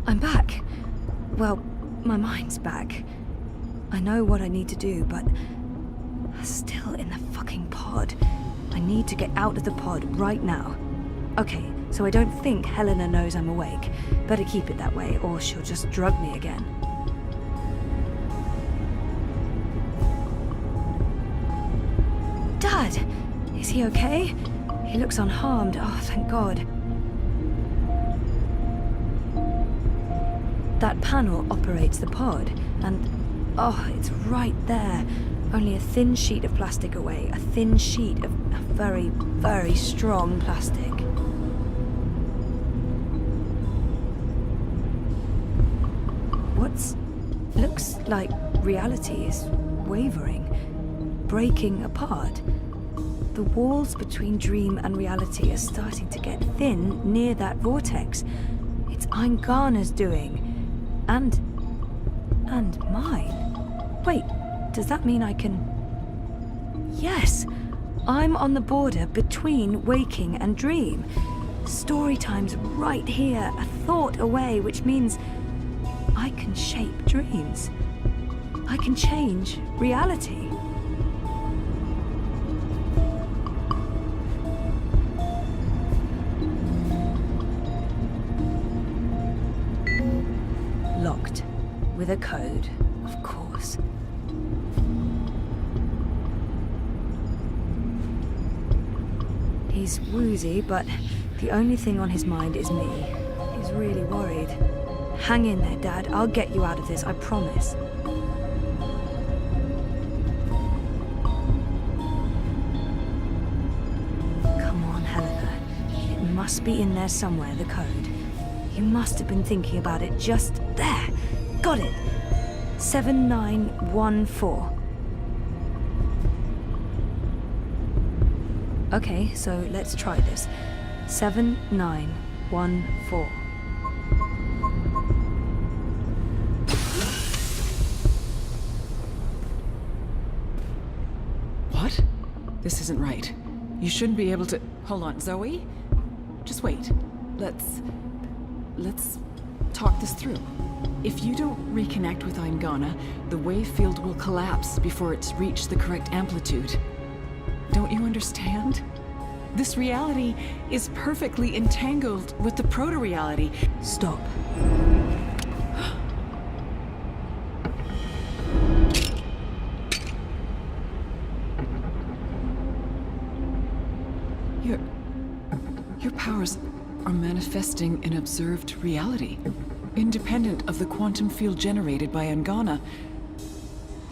I'm back. Well, my mind's back. I know what I need to do, but... still in the fucking pod. I need to get out of the pod right now. Okay, so I don't think Helena knows I'm awake. Better keep it that way, or she'll just drug me again. Dad! Is he okay? He looks unharmed. Oh, thank God. That panel operates the pod, and... oh, it's right there. Only a thin sheet of plastic away. A thin sheet of very, very strong plastic. What's... looks like reality is wavering, breaking apart. The walls between dream and reality are starting to get thin near that vortex. It's Eingana's doing. And mine. Wait, does that mean I can... Yes! I'm on the border between waking and dream. Story time's right here, a thought away, which means I can shape dreams. I can change reality. Locked. With a code, of course. He's woozy, but the only thing on his mind is me. He's really worried. Hang in there, Dad. I'll get you out of this, I promise. Come on, Helena. It must be in there somewhere, the code. You must have been thinking about it just there. Got it. 7914. Okay, so let's try this. 7914. What? This isn't right. You shouldn't be able to... Hold on, Zoe? Just wait. Let's talk this through. If you don't reconnect with Eingana, the wave field will collapse before it's reached the correct amplitude. Don't you understand? This reality is perfectly entangled with the proto-reality. Stop. Your powers are manifesting an observed reality, independent of the quantum field generated by Eingana.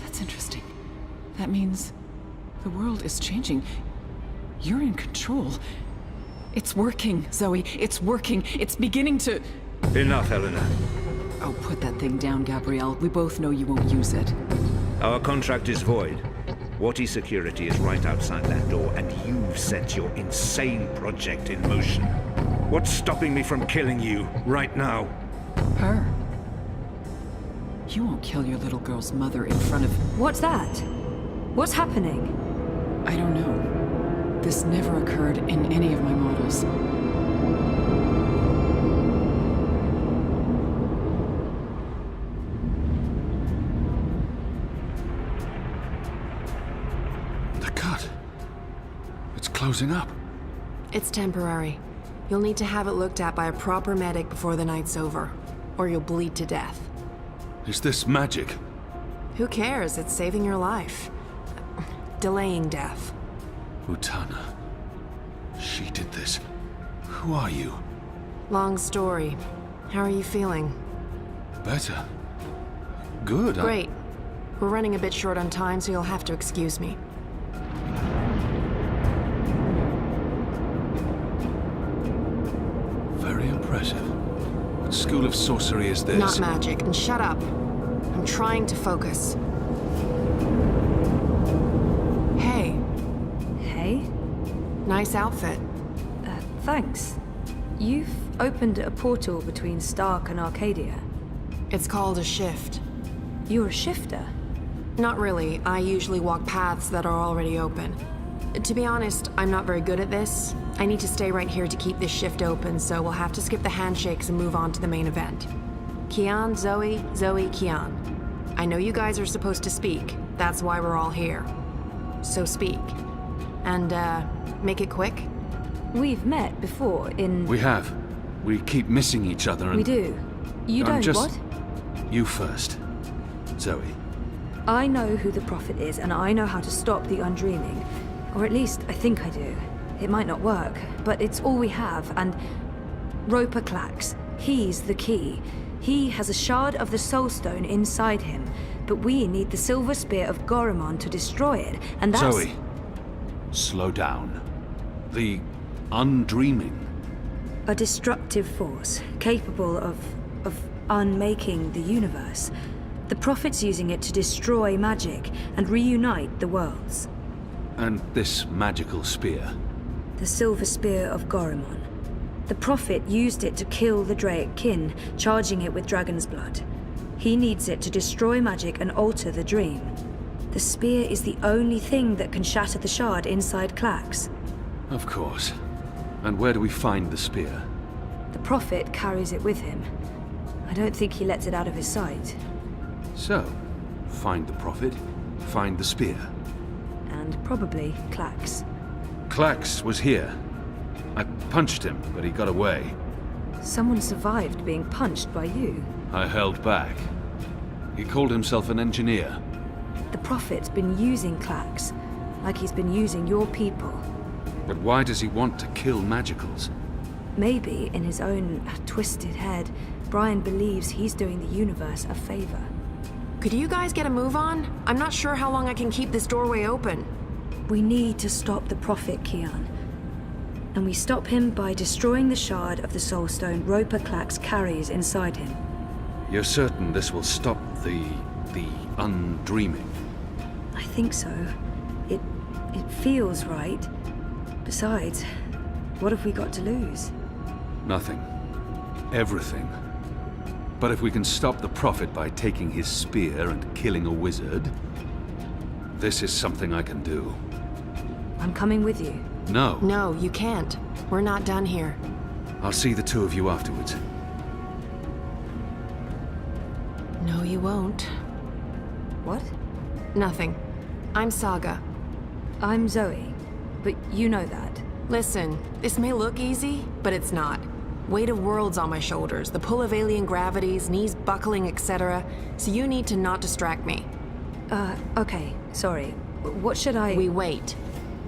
That's interesting. That means the world is changing. You're in control. It's working, Zoe. It's working. It's beginning to... Enough, Helena. Oh, put that thing down, Gabrielle. We both know you won't use it. Our contract is void. Wati security is right outside that door, and you've set your insane project in motion. What's stopping me from killing you right now? Her. You won't kill your little girl's mother in front of... What's that? What's happening? I don't know. This never occurred in any of my models. The cut. It's closing up. It's temporary. You'll need to have it looked at by a proper medic before the night's over, or you'll bleed to death. Is this magic? Who cares? It's saving your life. Delaying death. Utana. She did this. Who are you? Long story. How are you feeling? Better. Good. Great. We're running a bit short on time, so you'll have to excuse me. Very impressive. What school of sorcery is this? Not magic. And shut up. I'm trying to focus. Hey. Hey? Nice outfit. Thanks. You've opened a portal between Stark and Arcadia. It's called a shift. You're a shifter? Not really. I usually walk paths that are already open. To be honest, I'm not very good at this. I need to stay right here to keep this shift open, so we'll have to skip the handshakes and move on to the main event. Kian, Zoe, Zoe, Kian. I know you guys are supposed to speak. That's why we're all here. So speak. And, make it quick. We've met before in... We have. We keep missing each other and... We do. You I'm don't, just- what? You first. Zoe. I know who the Prophet is, and I know how to stop the Undreaming. Or at least, I think I do. It might not work, but it's all we have, and... Roper Clax. He's the key. He has a shard of the Soul Stone inside him, but we need the Silver Spear of Gorimon to destroy it, and that's... Zoe. Slow down. The Undreaming. A destructive force, capable of unmaking the universe. The Prophet's using it to destroy magic and reunite the worlds. And this magical spear. The Silver Spear of Gorimon. The Prophet used it to kill the Draic kin, charging it with dragon's blood. He needs it to destroy magic and alter the dream. The spear is the only thing that can shatter the shard inside Clax. Of course. And where do we find the spear? The Prophet carries it with him. I don't think he lets it out of his sight. So, find the Prophet, find the spear. And probably Clax. Clax was here. I punched him, but he got away. Someone survived being punched by you. I held back. He called himself an engineer. The Prophet's been using Clax, like he's been using your people. But why does he want to kill magicals? Maybe, in his own twisted head, Brian believes he's doing the universe a favor. Could you guys get a move on? I'm not sure how long I can keep this doorway open. We need to stop the Prophet, Kian. And we stop him by destroying the shard of the Soul Stone Roper Clax carries inside him. You're certain this will stop the Undreaming? I think so. It feels right. Besides, what have we got to lose? Nothing. Everything. But if we can stop the Prophet by taking his spear and killing a wizard, this is something I can do. I'm coming with you. No. No, you can't. We're not done here. I'll see the two of you afterwards. No, you won't. What? Nothing. I'm Saga. I'm Zoe. But you know that. Listen, this may look easy, but it's not. Weight of worlds on my shoulders, the pull of alien gravities, knees buckling, etc. So you need to not distract me. Okay. Sorry. What should I... We wait.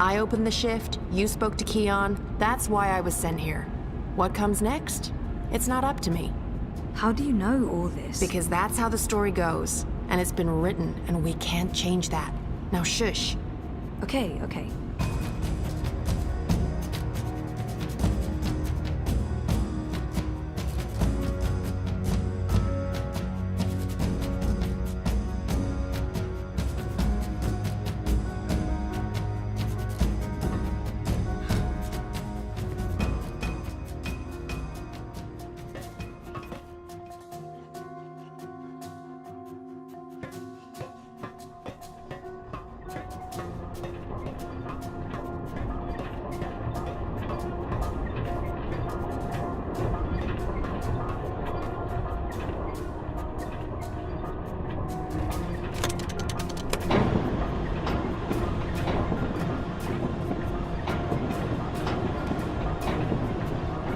I opened the shift, you spoke to Kian. That's why I was sent here. What comes next? It's not up to me. How do you know all this? Because that's how the story goes. And it's been written, and we can't change that. Now shush. Okay.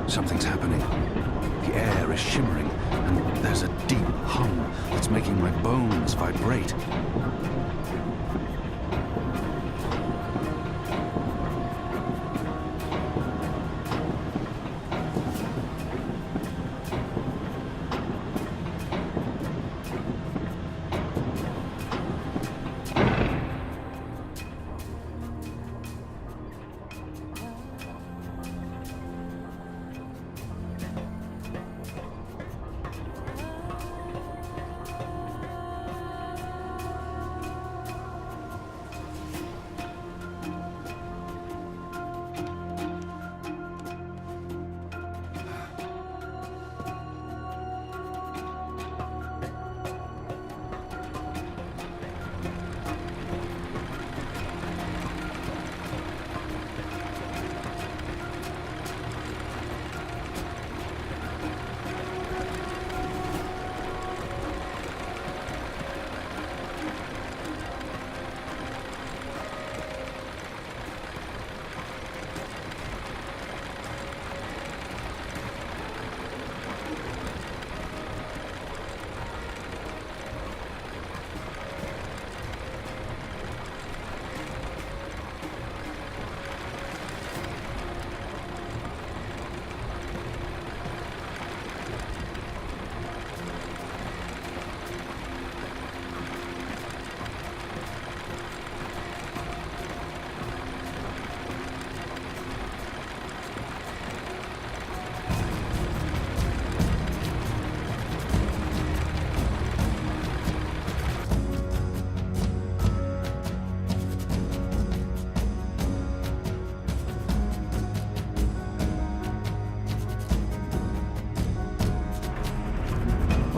Something's happening. The air is shimmering, and there's a deep hum that's making my bones vibrate.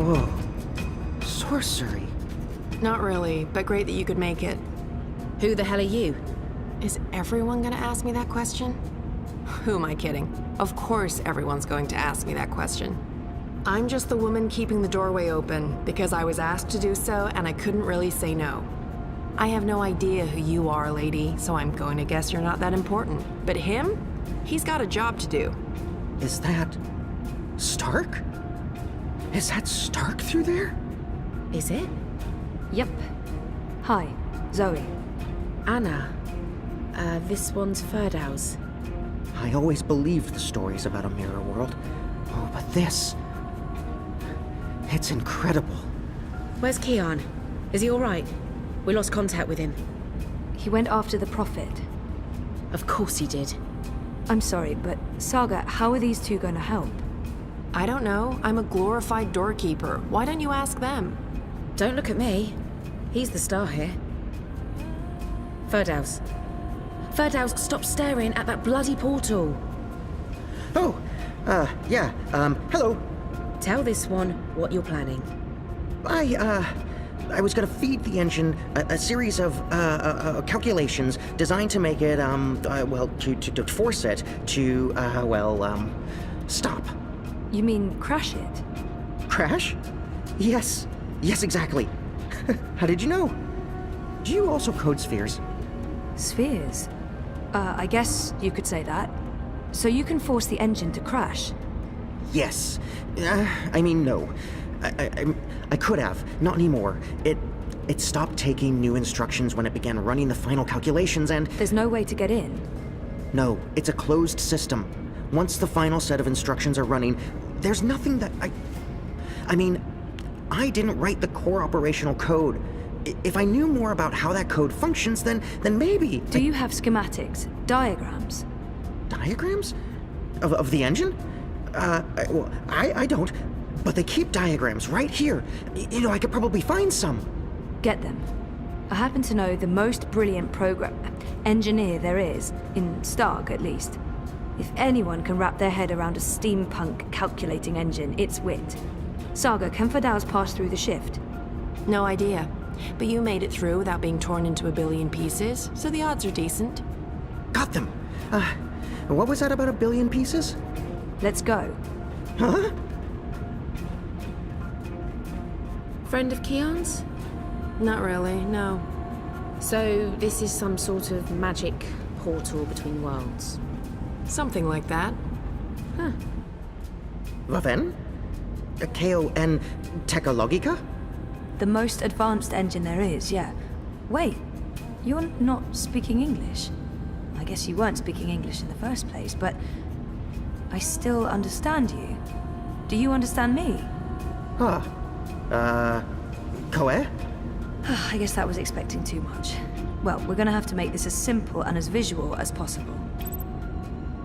Oh, sorcery. Not really, but great that you could make it. Who the hell are you? Is everyone gonna ask me that question? Who am I kidding? Of course everyone's going to ask me that question. I'm just the woman keeping the doorway open because I was asked to do so and I couldn't really say no. I have no idea who you are, lady, so I'm going to guess you're not that important. But him? He's got a job to do. Is that... Stark? Is that Stark through there? Is it? Yep. Hi, Zoe. Anna. This one's Ferdow's. I always believed the stories about a mirror world. Oh, but this... It's incredible. Where's Keon? Is he alright? We lost contact with him. He went after the Prophet. Of course he did. I'm sorry, but Saga, how are these two going to help? I don't know. I'm a glorified doorkeeper. Why don't you ask them? Don't look at me. He's the star here. Ferdow's. Ferdow's, stop staring at that bloody portal. Oh, yeah, hello. Tell this one what you're planning. I was gonna feed the engine a series of, calculations designed to make it, to force it to, stop. You mean crash it? Crash? Yes, exactly. How did you know? Do you also code spheres? Spheres? I guess you could say that. So you can force the engine to crash? Yes. No. I could have. Not anymore. It stopped taking new instructions when it began running the final calculations and... There's no way to get in? No, it's a closed system. Once the final set of instructions are running, there's nothing that I didn't write the core operational code. If I knew more about how that code functions, then maybe... Do you have schematics? Diagrams? Diagrams? Of the engine? Well, I don't. But they keep diagrams right here. I could probably find some. Get them. I happen to know the most brilliant engineer there is, in Stark at least. If anyone can wrap their head around a steampunk calculating engine, it's Wit. Saga, can Ferdow's pass through the shift? No idea. But you made it through without being torn into a billion pieces, so the odds are decent. Got them. What was that about a billion pieces? Let's go. Huh? Friend of Keon's? Not really, no. So this is some sort of magic portal between worlds. Something like that. Huh. Vaven? KON Technologica? The most advanced engine there is, yeah. Wait, you're not speaking English? I guess you weren't speaking English in the first place, but I still understand you. Do you understand me? Koe? I guess that was expecting too much. Well, we're gonna have to make this as simple and as visual as possible.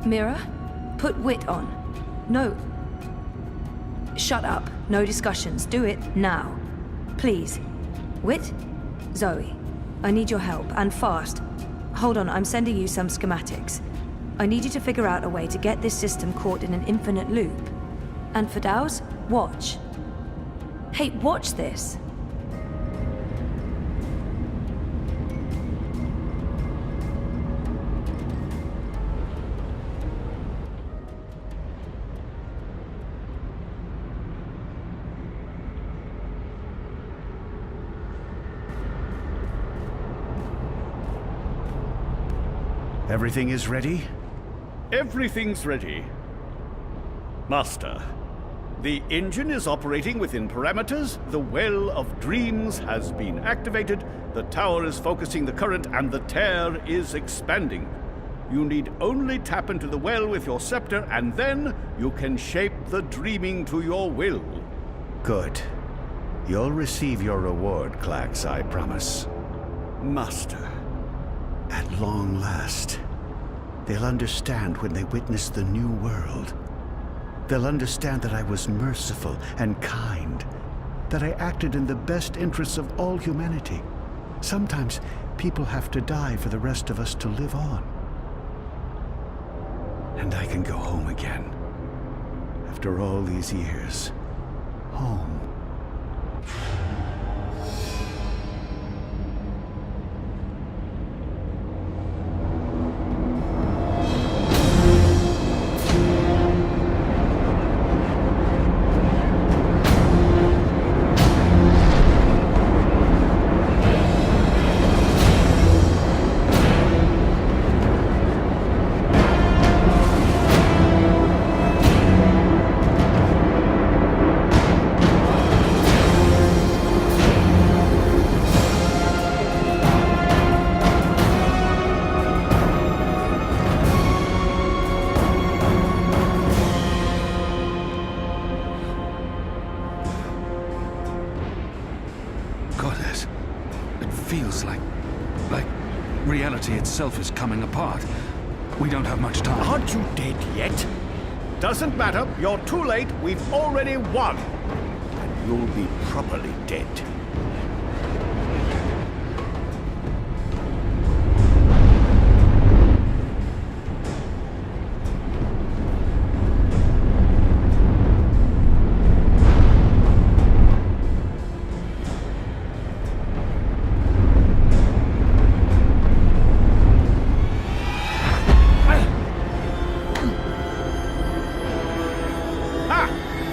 Mira, put Wit on. No. Shut up. No discussions. Do it now. Please. Wit? Zoe. I need your help, and fast. Hold on, I'm sending you some schematics. I need you to figure out a way to get this system caught in an infinite loop. And for Dow's, watch. Hey, watch this. Everything is ready? Everything's ready. Master, the engine is operating within parameters, the Well of Dreams has been activated, the tower is focusing the current, and the tear is expanding. You need only tap into the well with your scepter, and then you can shape the dreaming to your will. Good. You'll receive your reward, Klax, I promise. Master. At long last, they'll understand when they witness the new world. They'll understand that I was merciful and kind, that I acted in the best interests of all humanity. Sometimes people have to die for the rest of us to live on. And I can go home again. After all these years, home Reality itself is coming apart. We don't have much time. Aren't you dead yet? Doesn't matter. You're too late. We've already won. And you'll be properly dead.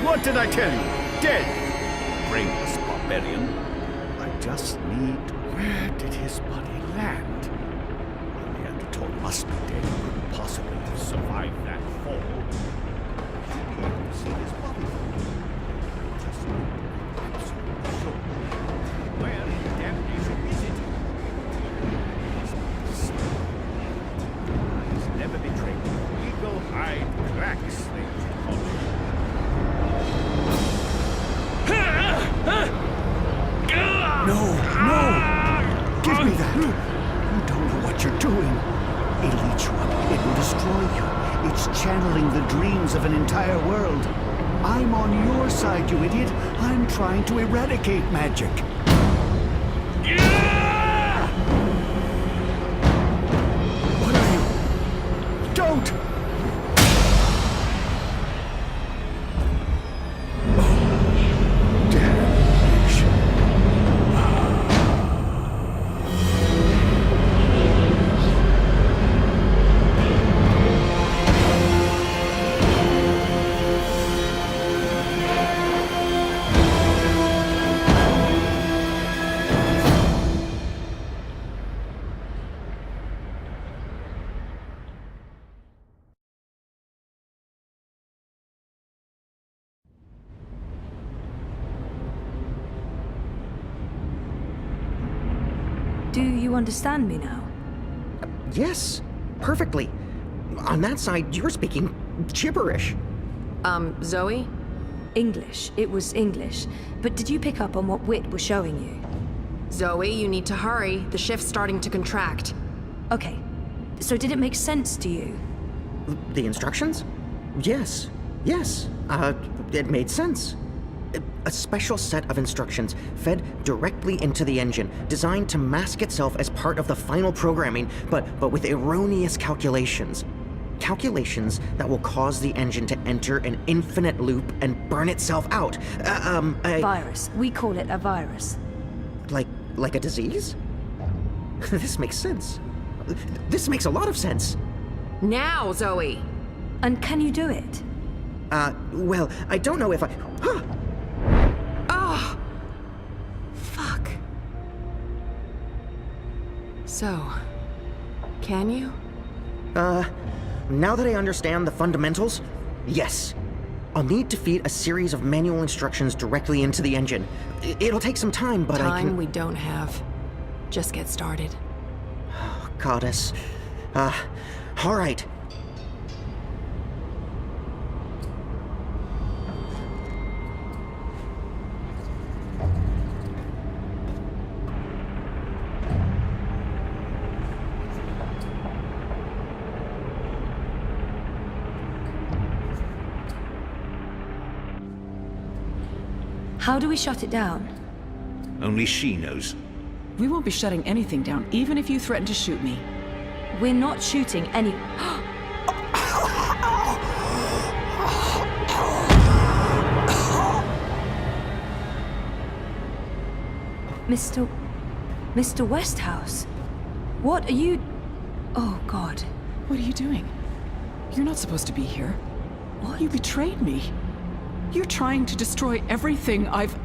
What did I tell you? Dead! Brainless barbarian. I just need... Where did his body land? The Neanderthal must be dead. He couldn't possibly have survived that fall. I should be able to see his body. Just absolutely sure. Where in damnation is it? He's never betrayed me. Eagle-eyed cracks, they used to call him. No! Give me that! You don't know what you're doing. It'll eat you up. It will destroy you. It's channeling the dreams of an entire world. I'm on your side, you idiot. I'm trying to eradicate magic. What are you? Don't! Do you understand me now? Yes, perfectly. On that side, you're speaking gibberish. Zoe? English. It was English. But did you pick up on what Wit was showing you? Zoe, you need to hurry. The shift's starting to contract. Okay. So did it make sense to you? The instructions? Yes. Yes. It made sense. A special set of instructions fed directly into the engine, designed to mask itself as part of the final programming, but with erroneous calculations. Calculations that will cause the engine to enter an infinite loop and burn itself out. Virus. We call it a virus. Like a disease? This makes sense. This makes a lot of sense. Now, Zoe! And can you do it? Well, I don't know if I... Huh! Oh! Fuck. So, can you? Now that I understand the fundamentals, yes. I'll need to feed a series of manual instructions directly into the engine. It'll take some time, but I can... Time we don't have. Just get started. Goddess. All right. How do we shut it down? Only she knows. We won't be shutting anything down, even if you threaten to shoot me. We're not shooting any... Mr. Westhouse? What are you... Oh, God. What are you doing? You're not supposed to be here. What? You betrayed me. You're trying to destroy everything I've...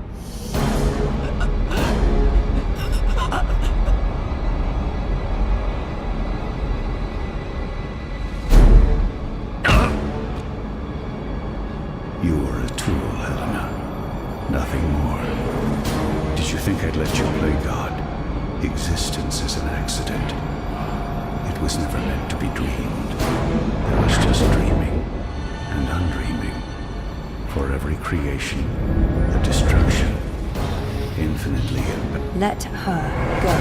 You were a tool, Helena. Nothing more. Did you think I'd let you play God? Existence is an accident. It was never meant to be dreamed. There was just dreaming and undreaming. For every creation, a destruction. Infinitely Let her go.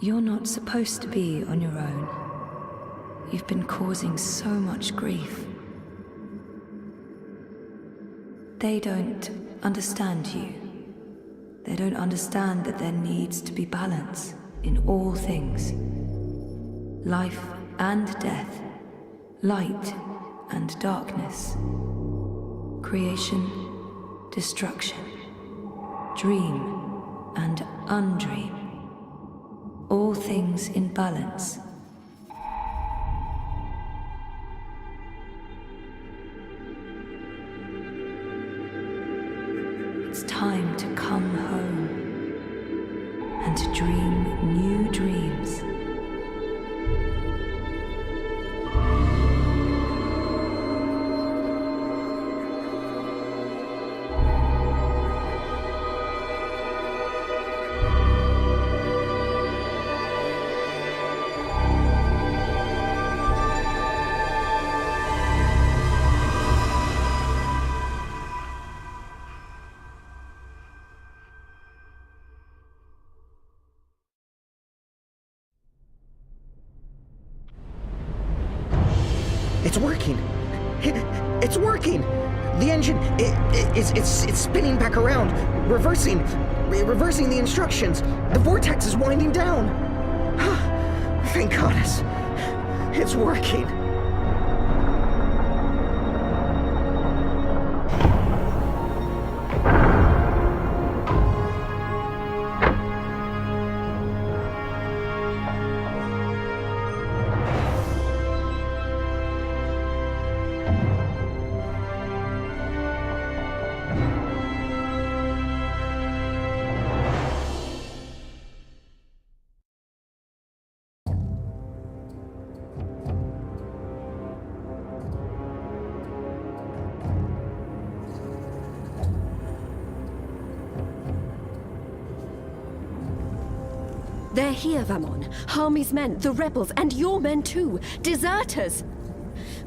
You're not supposed to be on your own. You've been causing so much grief. They don't understand you. They don't understand that there needs to be balance in all things. Life and death, light and darkness, creation, destruction, dream and undream. All things in balance. It's time to come home and to dream new dreams. It's working! It's working! The engine, it's spinning back around, reversing the instructions. The vortex is winding down. Thank goddess. It's working. They're here, Vamon. Harmy's men, the rebels, and your men too. Deserters!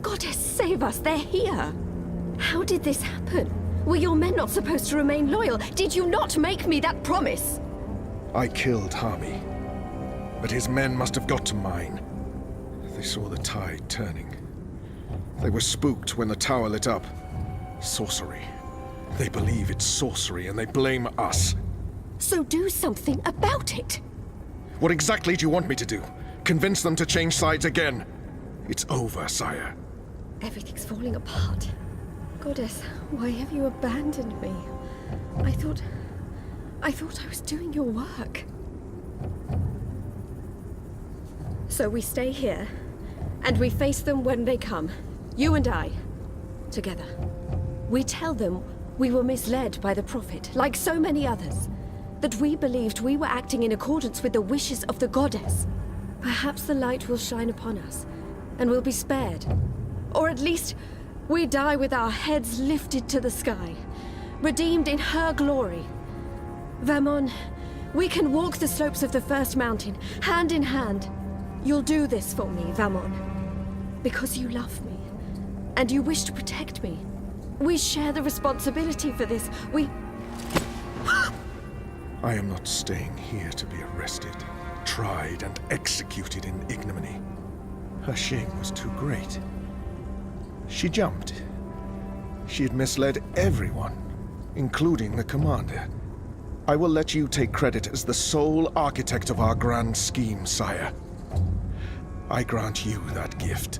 Goddess, save us, they're here! How did this happen? Were your men not supposed to remain loyal? Did you not make me that promise? I killed Harmy, but his men must have got to mine. They saw the tide turning. They were spooked when the tower lit up. Sorcery. They believe it's sorcery and they blame us. So do something about it! What exactly do you want me to do? Convince them to change sides again? It's over, sire. Everything's falling apart. Goddess, why have you abandoned me? I thought I was doing your work. So we stay here, and we face them when they come. You and I, together. We tell them we were misled by the Prophet, like so many others. That we believed we were acting in accordance with the wishes of the goddess. Perhaps the light will shine upon us, and we'll be spared. Or at least, we die with our heads lifted to the sky, redeemed in her glory. Vamon, we can walk the slopes of the first mountain, hand in hand. You'll do this for me, Vamon. Because you love me, and you wish to protect me. We share the responsibility for this. I am not staying here to be arrested, tried, and executed in ignominy. Her shame was too great. She jumped. She had misled everyone, including the commander. I will let you take credit as the sole architect of our grand scheme, sire. I grant you that gift.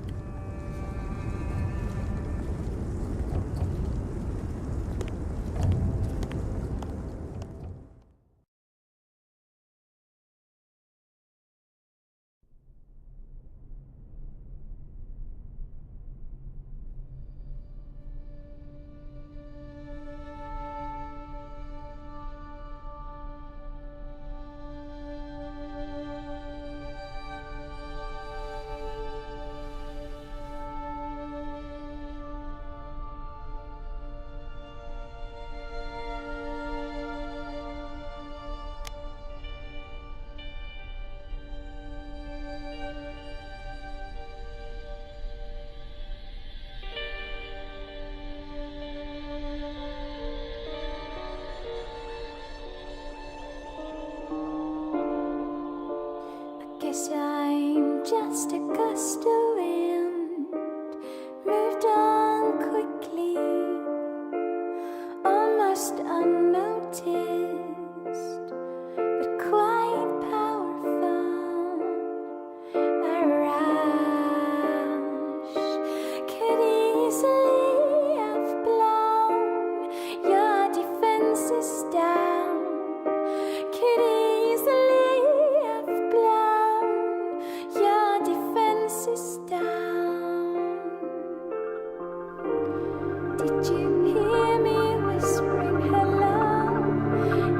Did you hear me whispering hello?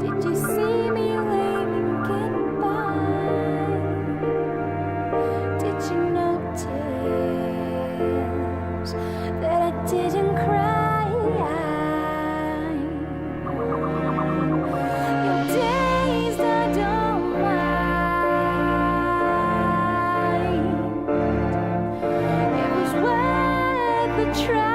Did you see me waving goodbye? Did you notice that I didn't cry? Your days I don't mind. It was worth a try.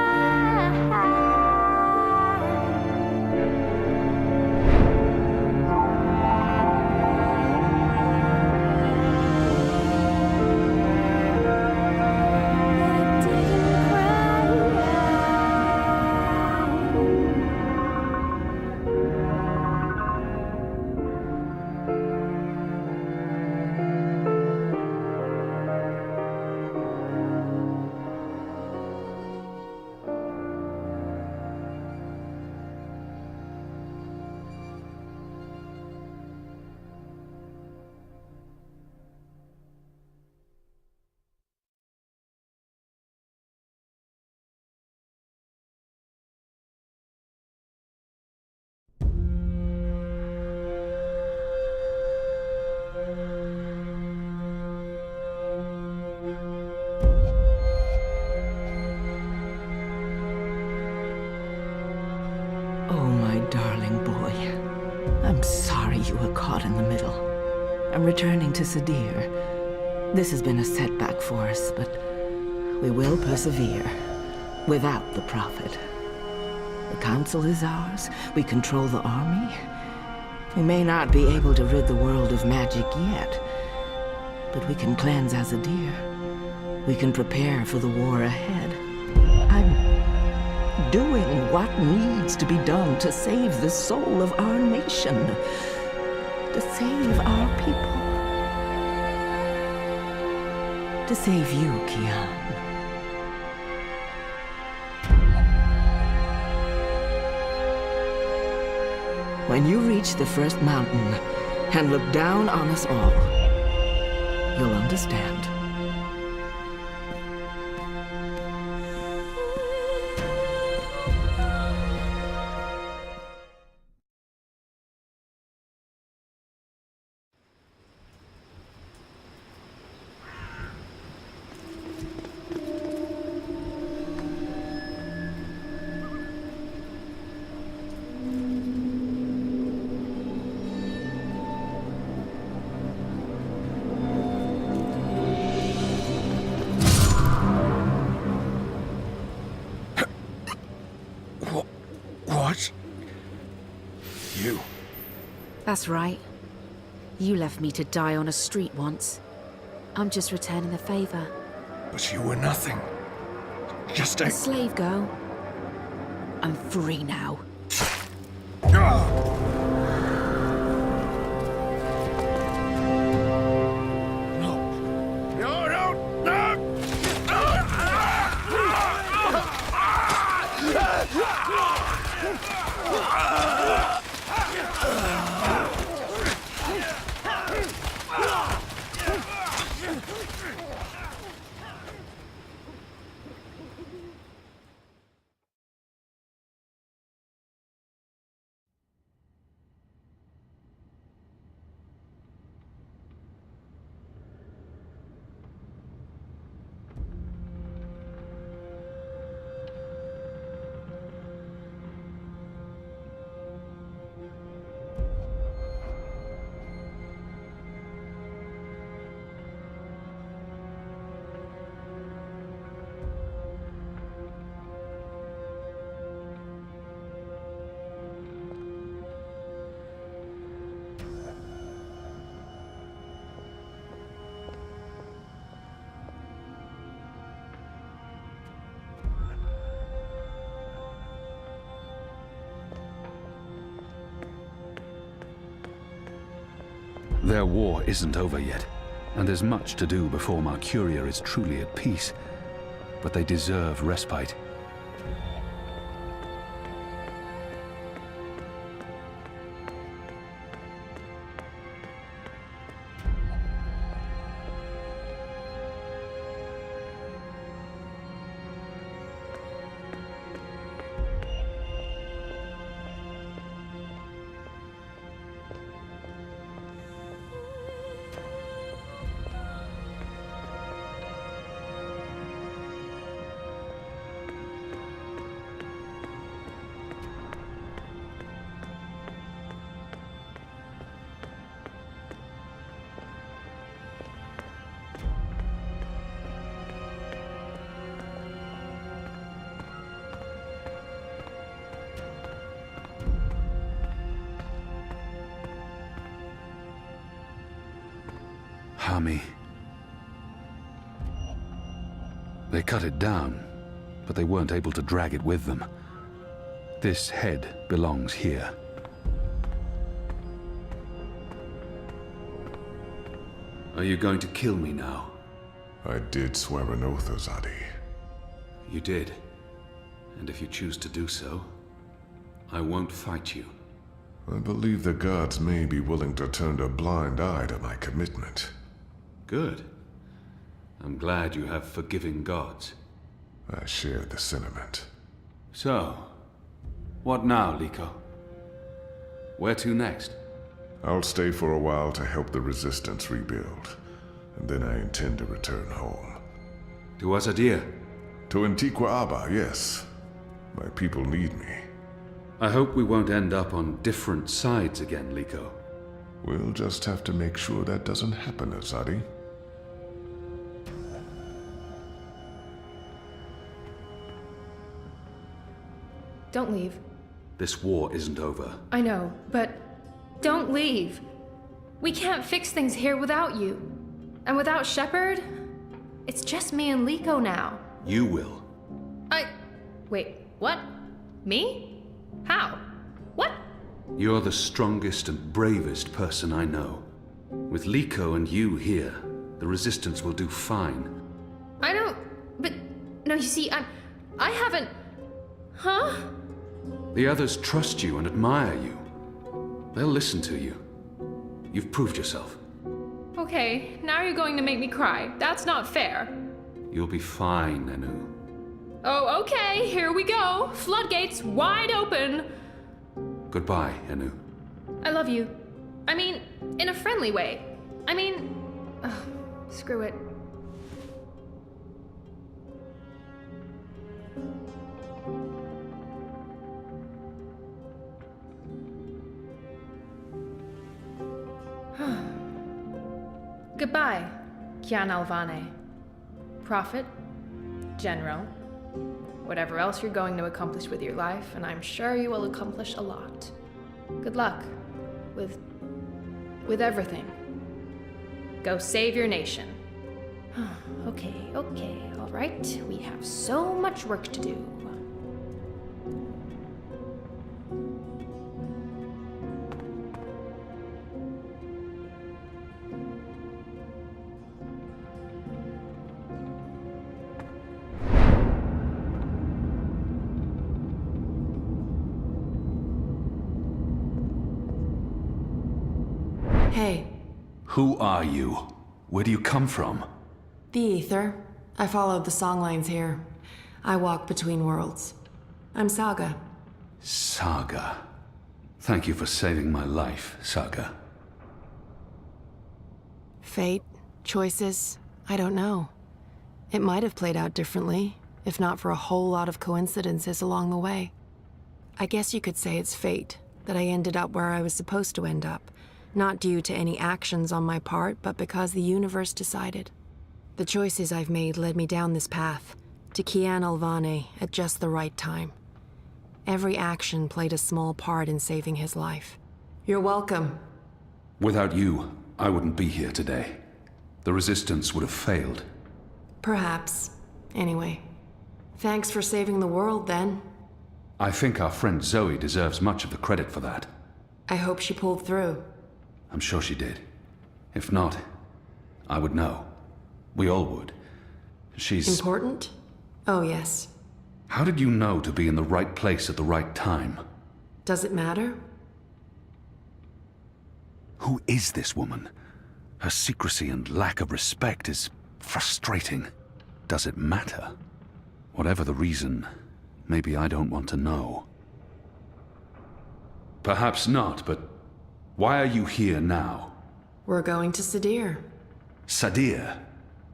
Oh, my darling boy. I'm sorry you were caught in the middle. I'm returning to Sadir. This has been a setback for us, but we will persevere without the Prophet. The Council is ours. We control the army. We may not be able to rid the world of magic yet, but we can cleanse Azadir. We can prepare for the war ahead. I'm doing what needs to be done to save the soul of our nation, to save our people, to save you, Kian. When you reach the first mountain and look down on us all, you'll understand. What? You? That's right. You left me to die on a street once. I'm just returning the favor. But you were nothing. Just A slave girl. I'm free now. Their war isn't over yet, and there's much to do before Mercuria is truly at peace. But they deserve respite. army. They cut it down, but they weren't able to drag it with them. This head belongs here. Are you going to kill me now? I did swear an oath, Azadi. You did. And if you choose to do so, I won't fight you. I believe the gods may be willing to turn a blind eye to my commitment. Good. I'm glad you have forgiving gods. I share the sentiment. So, what now, Liko? Where to next? I'll stay for a while to help the Resistance rebuild, and then I intend to return home. To Asadir? To Antigua Aba, yes. My people need me. I hope we won't end up on different sides again, Liko. We'll just have to make sure that doesn't happen, Azadi. Don't leave. This war isn't over. I know, but don't leave. We can't fix things here without you. And without Shepard, it's just me and Liko now. You will. Wait, what? Me? How? What? You're the strongest and bravest person I know. With Liko and you here, the Resistance will do fine. I don't... But... No, you see, I haven't... Huh? The others trust you and admire you. They'll listen to you. You've proved yourself. Okay, now you're going to make me cry. That's not fair. You'll be fine, Anu. Oh, okay, here we go. Floodgates wide open. Goodbye, Anu. I love you. I mean, in a friendly way. I mean... screw it. Goodbye, Kian Alvane. Prophet, General, whatever else you're going to accomplish with your life, and I'm sure you will accomplish a lot. Good luck with everything. Go save your nation. Okay, all right. We have so much work to do. Hey. Who are you? Where do you come from? The Ether. I followed the songlines here. I walk between worlds. I'm Saga. Saga. Thank you for saving my life, Saga. Fate, choices, I don't know. It might have played out differently, if not for a whole lot of coincidences along the way. I guess you could say it's fate, that I ended up where I was supposed to end up. Not due to any actions on my part, but because the universe decided. The choices I've made led me down this path, to Kian Alvane at just the right time. Every action played a small part in saving his life. You're welcome. Without you, I wouldn't be here today. The Resistance would have failed. Perhaps. Anyway, thanks for saving the world, then. I think our friend Zoe deserves much of the credit for that. I hope she pulled through. I'm sure she did. If not, I would know. We all would. She's... Important? Oh, yes. How did you know to be in the right place at the right time? Does it matter? Who is this woman? Her secrecy and lack of respect is frustrating. Does it matter? Whatever the reason, maybe I don't want to know. Perhaps not, but why are you here now? We're going to Sadir. Sadir?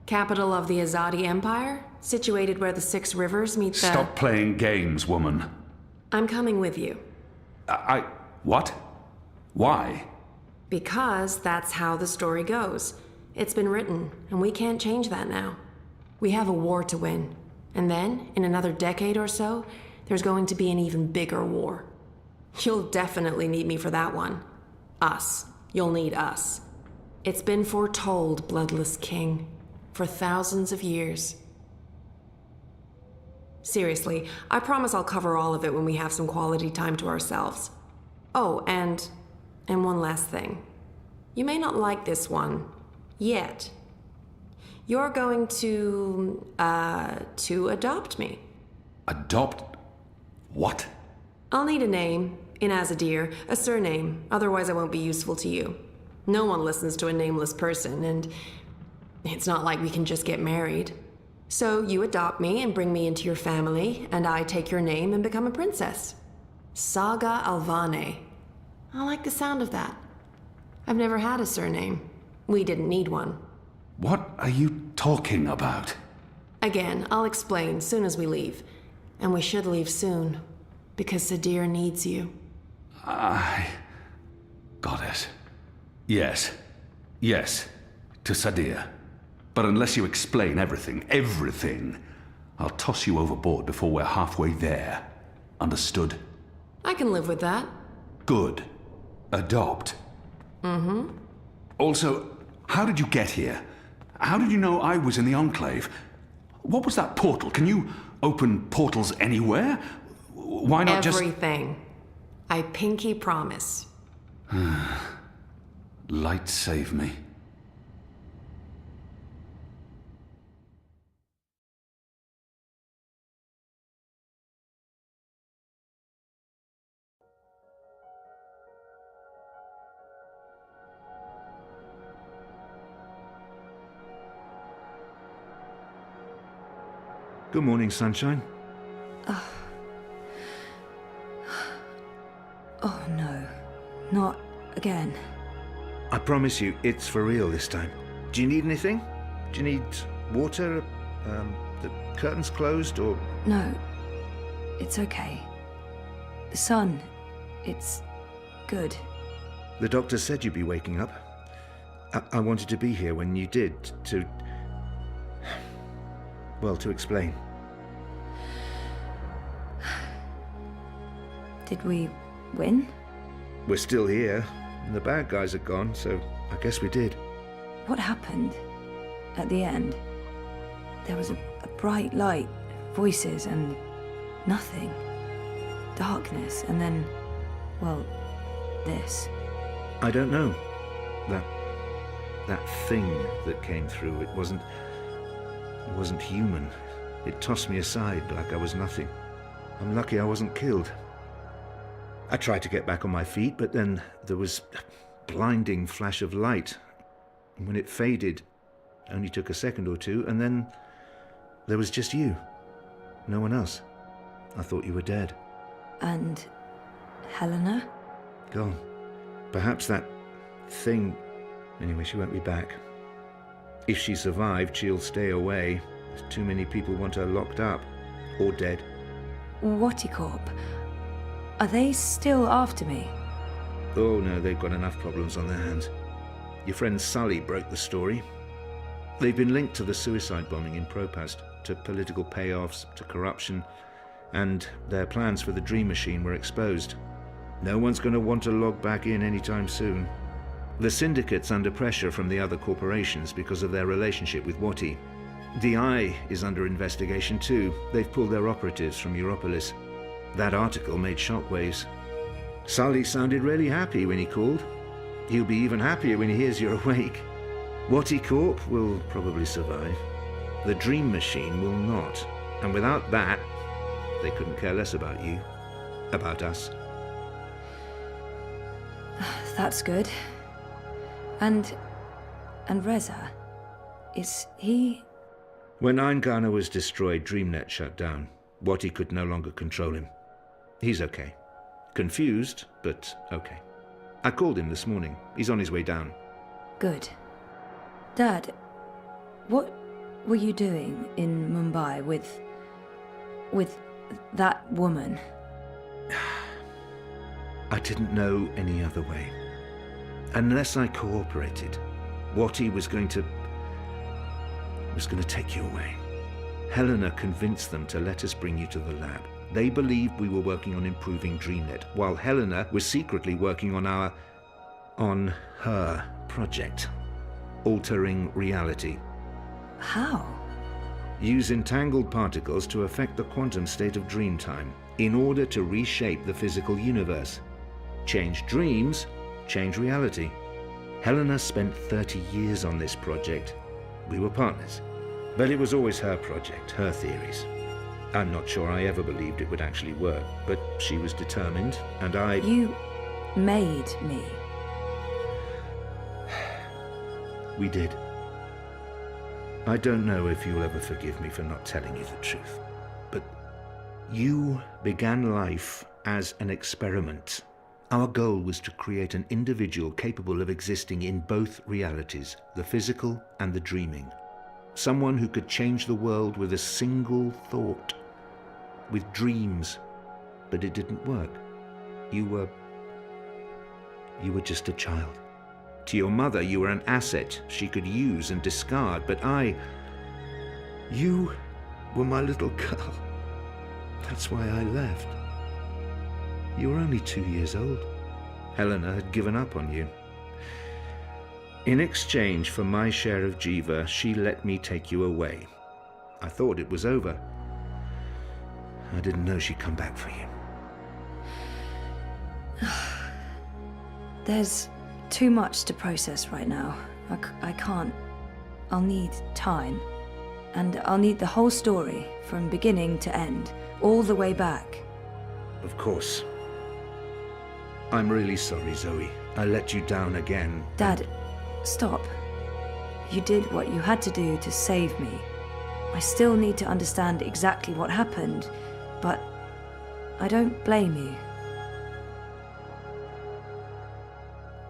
Capital of the Azadi Empire, situated where the 6 rivers meet the... Stop playing games, woman. I'm coming with you. What? Why? Because that's how the story goes. It's been written, and we can't change that now. We have a war to win. And then, in another decade or so, there's going to be an even bigger war. You'll definitely need me for that one. Us. You'll need us. It's been foretold, Bloodless King, for thousands of years. Seriously, I promise I'll cover all of it when we have some quality time to ourselves. Oh, and one last thing. You may not like this one yet. You're going to adopt me. Adopt? What? I'll need a name, in Azadir, a surname, otherwise I won't be useful to you. No one listens to a nameless person, and it's not like we can just get married. So you adopt me and bring me into your family, and I take your name and become a princess. Saga Alvane. I like the sound of that. I've never had a surname. We didn't need one. What are you talking about? Again, I'll explain soon as we leave. And we should leave soon, because Sadir needs you. Got it. Yes. Yes. To Sadir. But unless you explain everything, I'll toss you overboard before we're halfway there. Understood? I can live with that. Good. Adopt. Mm-hmm. Also, how did you get here? How did you know I was in the Enclave? What was that portal? Can you open portals anywhere? Why not Everything. I pinky promise. Light save me. Good morning, sunshine. Oh no, not again. I promise you, it's for real this time. Do you need anything? Do you need water? The curtains closed, or...? No, it's okay. The sun, it's good. The doctor said you'd be waking up. I wanted to be here when you did, to explain. Did we win? We're still here, and the bad guys are gone, so I guess we did. What happened at the end? There was a bright light, voices, and nothing. Darkness, and then, well, this. I don't know. That thing that came through, it wasn't human. It tossed me aside like I was nothing. I'm lucky I wasn't killed. I tried to get back on my feet, but then there was a blinding flash of light. And when it faded, it only took a second or two, and then there was just you. No one else. I thought you were dead. And Helena? Gone. Perhaps that thing... Anyway, she won't be back. If she survived, she'll stay away. Too many people want her locked up. Or dead. Whatticorp? Are they still after me? Oh no, they've got enough problems on their hands. Your friend Sully broke the story. They've been linked to the suicide bombing in Propast, to political payoffs, to corruption, and their plans for the Dream Machine were exposed. No one's going to want to log back in anytime soon. The Syndicate's under pressure from the other corporations because of their relationship with Wati. The Eye is under investigation too. They've pulled their operatives from Europolis. That article made shockwaves. Sully sounded really happy when he called. He'll be even happier when he hears you're awake. Whatticorp will probably survive. The Dream Machine will not. And without that, they couldn't care less about you. About us. That's good. And Reza, is he... When Eingana was destroyed, DreamNet shut down. Wati could no longer control him. He's okay. Confused, but okay. I called him this morning. He's on his way down. Good. Dad, what were you doing in Mumbai with that woman? I didn't know any other way. Unless I cooperated, Wati was going to take you away. Helena convinced them to let us bring you to the lab. They believed we were working on improving DreamNet, while Helena was secretly working on her project. altering reality. How? Use entangled particles to affect the quantum state of dreamtime in order to reshape the physical universe. Change dreams, change reality. Helena spent 30 years on this project. We were partners. But it was always her project, her theories. I'm not sure I ever believed it would actually work, but she was determined, and I... You made me. We did. I don't know if you'll ever forgive me for not telling you the truth, but you began life as an experiment. Our goal was to create an individual capable of existing in both realities, the physical and the dreaming. Someone who could change the world with a single thought, with dreams. But it didn't work. You were just a child. To your mother, you were an asset she could use and discard, but you were my little girl. That's why I left. You were only 2 years old. Helena had given up on you. In exchange for my share of Jiva, she let me take you away. I thought it was over. I didn't know she'd come back for you. There's too much to process right now. I can't. I'll need time. And I'll need the whole story, from beginning to end, all the way back. Of course. I'm really sorry, Zoe. I let you down again. Dad, stop. You did what you had to do to save me. I still need to understand exactly what happened, but I don't blame you.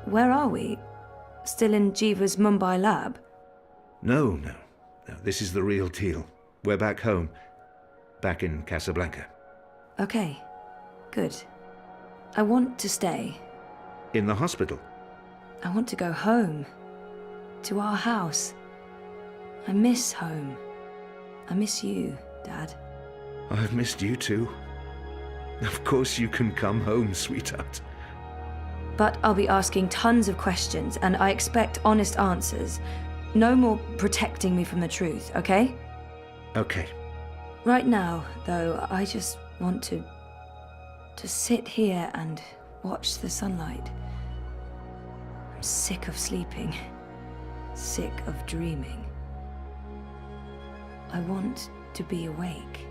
Where are we? Still in Jiva's Mumbai lab? No. This is the real deal. We're back home. Back in Casablanca. Okay, good. I want to stay. In the hospital? I want to go home. To our house. I miss home. I miss you, Dad. I've missed you too. Of course you can come home, sweetheart. But I'll be asking tons of questions, and I expect honest answers. No more protecting me from the truth, okay? Okay. Right now, though, I just want to sit here and watch the sunlight. I'm sick of sleeping. Sick of dreaming. I want to be awake.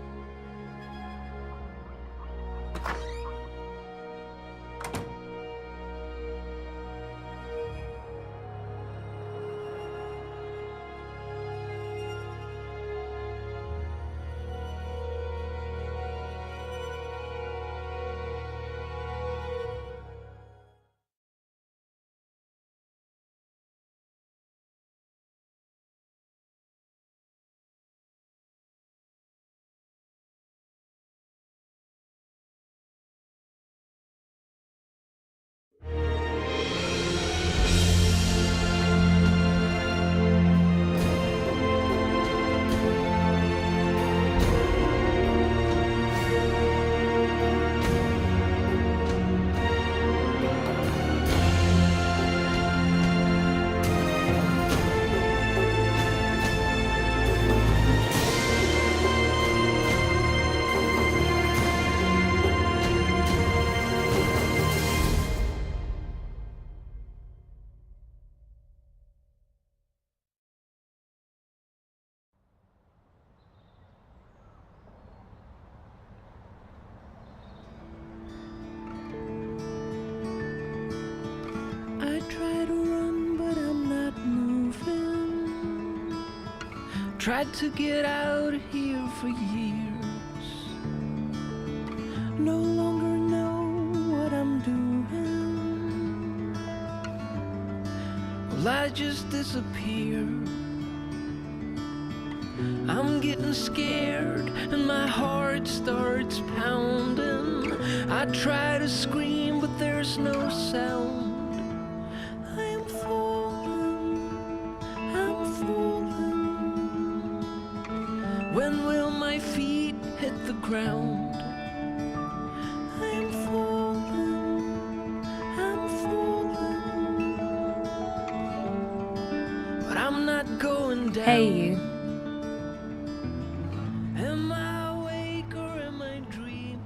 Tried to get out of here for years. No longer know what I'm doing. Well, I just disappear. I'm getting scared and my heart starts pounding. I try to scream, but there's no sound. When will my feet hit the ground? I'm falling, but Hey, you. Am I awake or am I dreaming?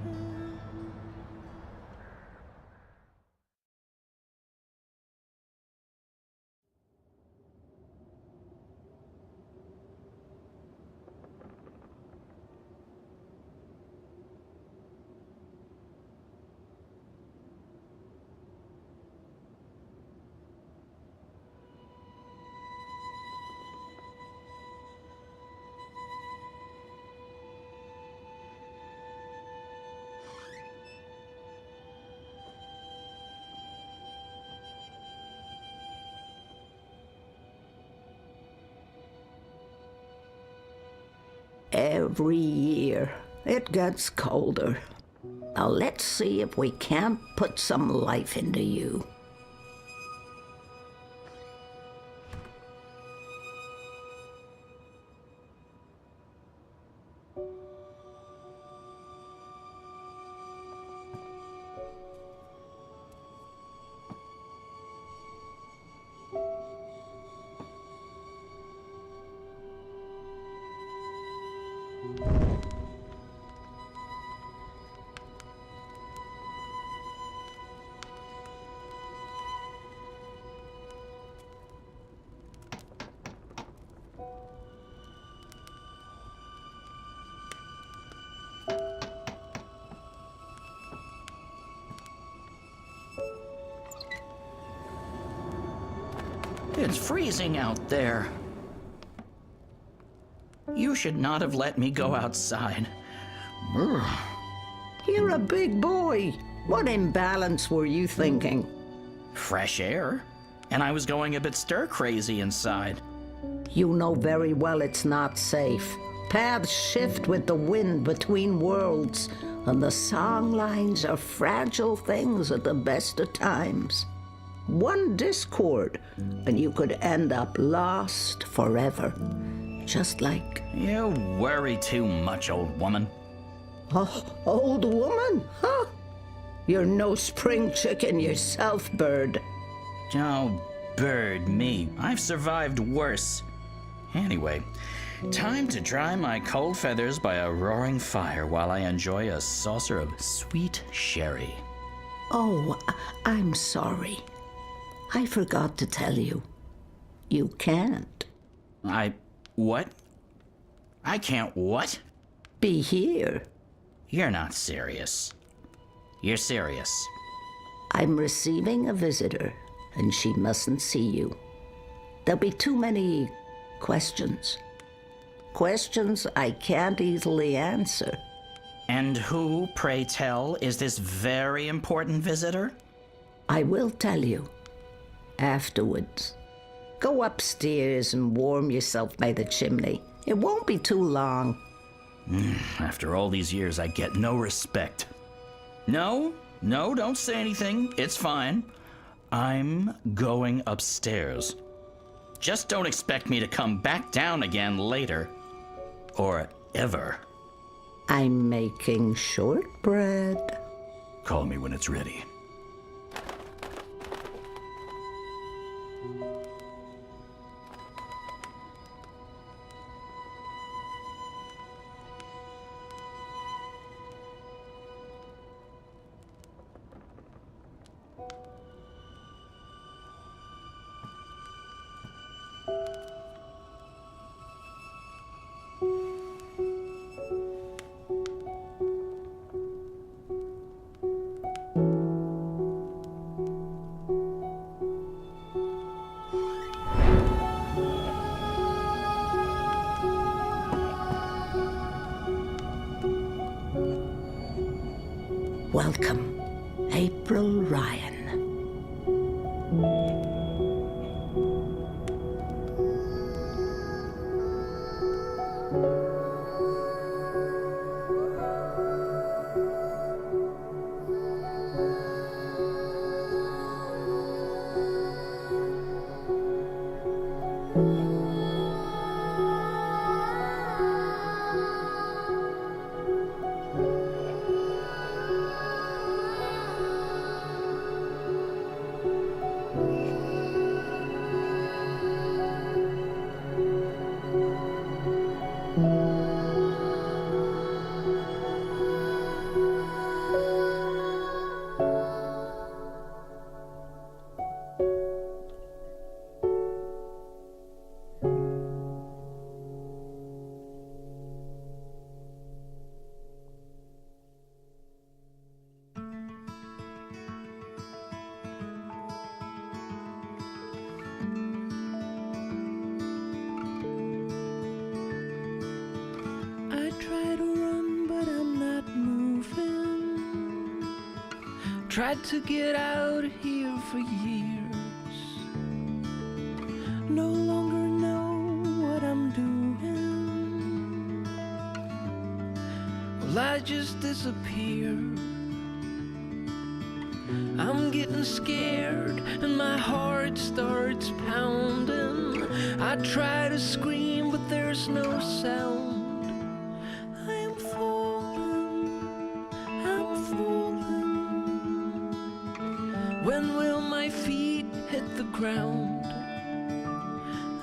Every year, it gets colder. Now let's see if we can't put some life into you. It's freezing out there. You should not have let me go outside. Brr. You're a big boy. What imbalance were you thinking? Fresh air. And I was going a bit stir-crazy inside. You know very well it's not safe. Paths shift with the wind between worlds, and the song lines are fragile things at the best of times. One discord, and you could end up lost forever. Just like... You worry too much, old woman. Oh, old woman? Huh? You're no spring chicken yourself, bird. Oh, bird me. I've survived worse. Anyway, time to dry my cold feathers by a roaring fire while I enjoy a saucer of sweet sherry. Oh, I'm sorry. I forgot to tell you. You can't. What? I can't what? Be here. You're not serious. You're serious. I'm receiving a visitor, and she mustn't see you. There'll be too many questions. Questions I can't easily answer. And who, pray tell, is this very important visitor? I will tell you. Afterwards. Go upstairs and warm yourself by the chimney. It won't be too long. After all these years, I get no respect. No, don't say anything. It's fine. I'm going upstairs. Just don't expect me to come back down again later. Or ever. I'm making shortbread. Call me when it's ready. Welcome, April Ryan. Tried to get out of here for years. No longer know what I'm doing. Well, I just disappear. I'm getting scared and my heart starts pounding. I try to scream, but there's no sound. I am falling, I'm falling. When will my feet hit the ground?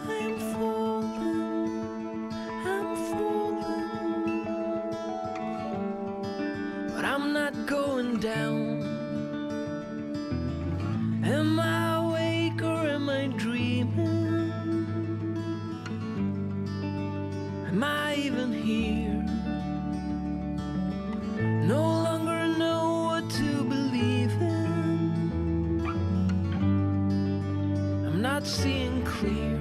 I am falling, I'm falling. But I'm not going down. Am I awake or am I dreaming? Am I even here? No longer know what to believe in. I'm not seeing clear.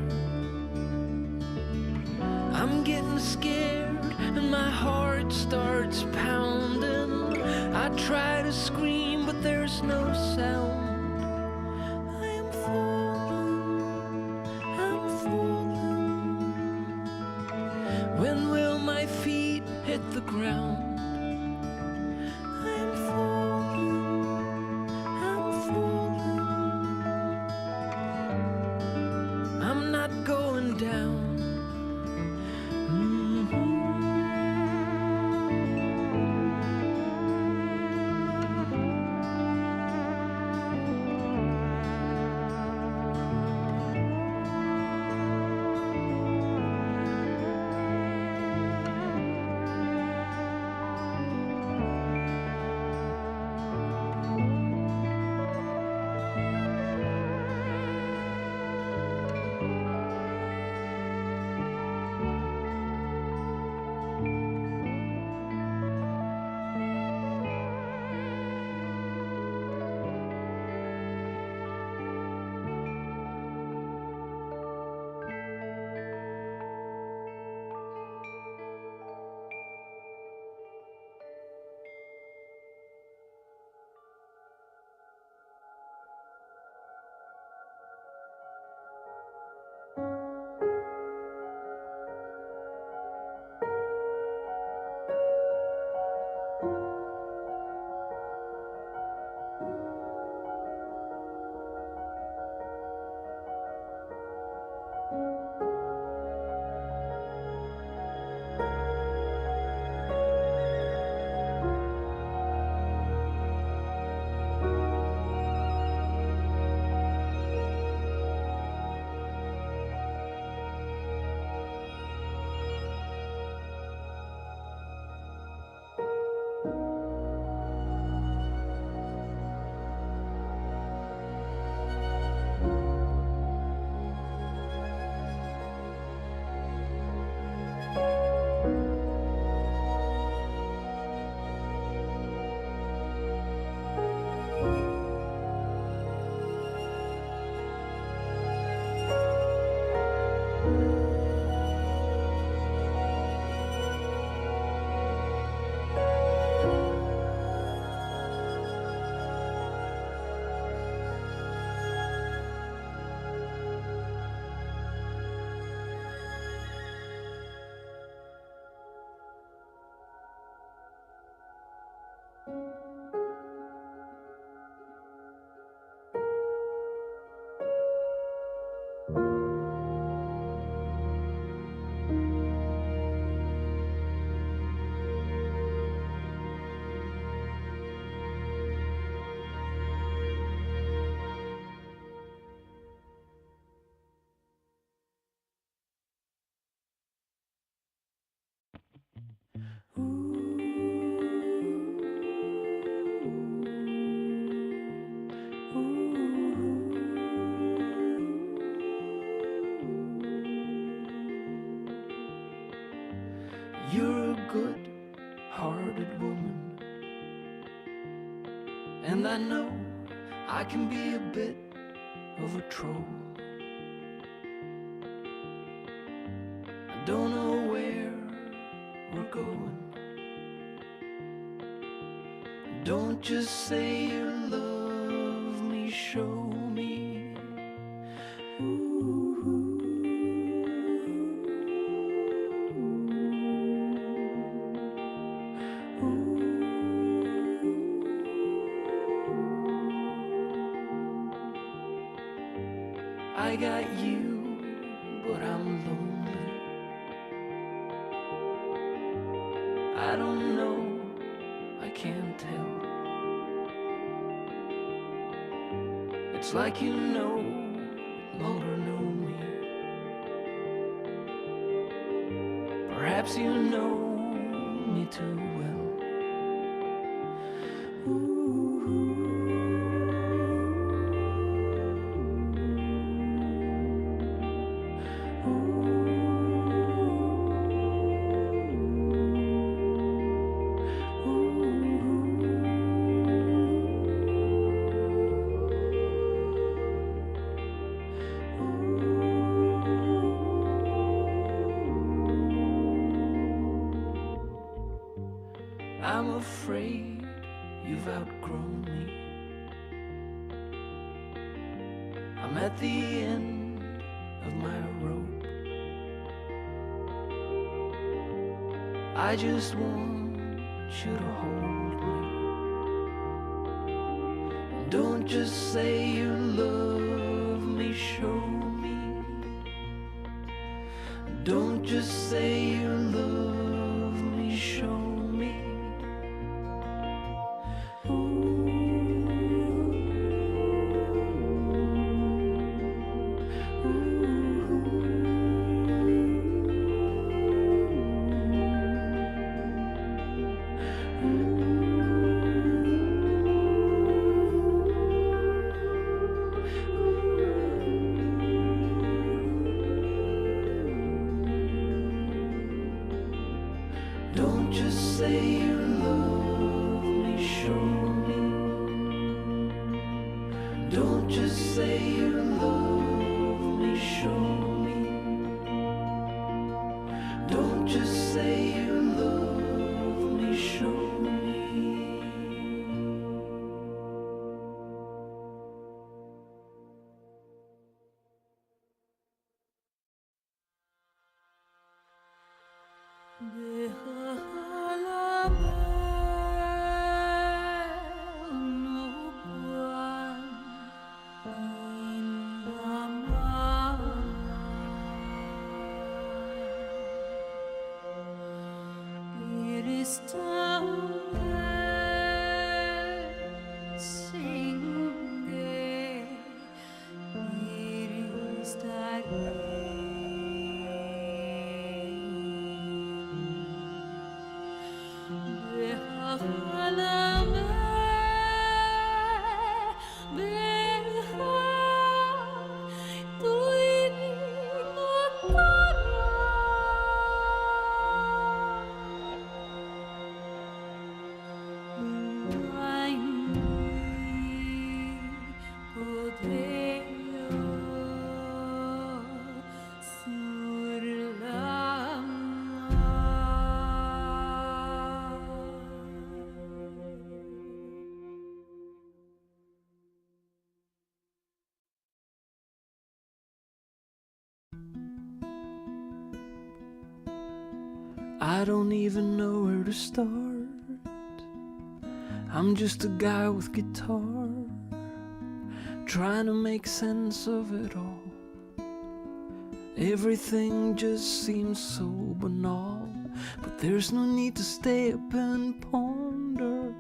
I'm getting scared and my heart starts pounding. I try to scream but there's no sound. When will my feet hit the ground? I am falling, I'm falling. I'm not going down. You're a good-hearted woman, and I know I can be a bit of a troll. I don't know where we're going, Don't just say you love me, show me. I got you, but I'm lonely. I don't know, I can't tell. It's like you no longer know me. Perhaps you know me too well. I'm afraid you've outgrown me. I'm at the end of my rope. I just want you to hold me. Don't just say you love me, show me. Don't just say you love me, show me. Don't just say you love me, show me. Don't just say you love me, show me. Don't just say you love me, show me. I don't even know where to start. I'm just a guy with guitar, trying to make sense of it all. Everything just seems so banal, but there's no need to stay up and ponder.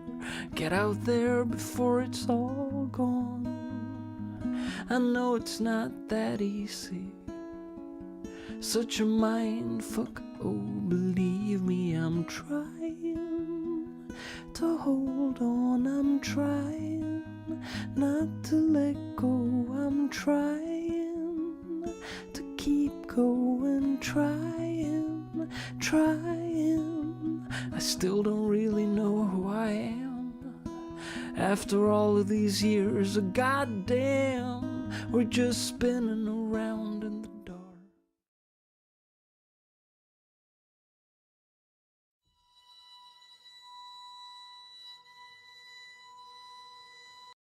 Get out there before it's all gone. I know it's not that easy, such a mind fuck. Oh, believe me, I'm trying to hold on. I'm trying not to let go. I'm trying to keep going. Trying. I still don't really know who I am. After all of these years, goddamn, we're just spinning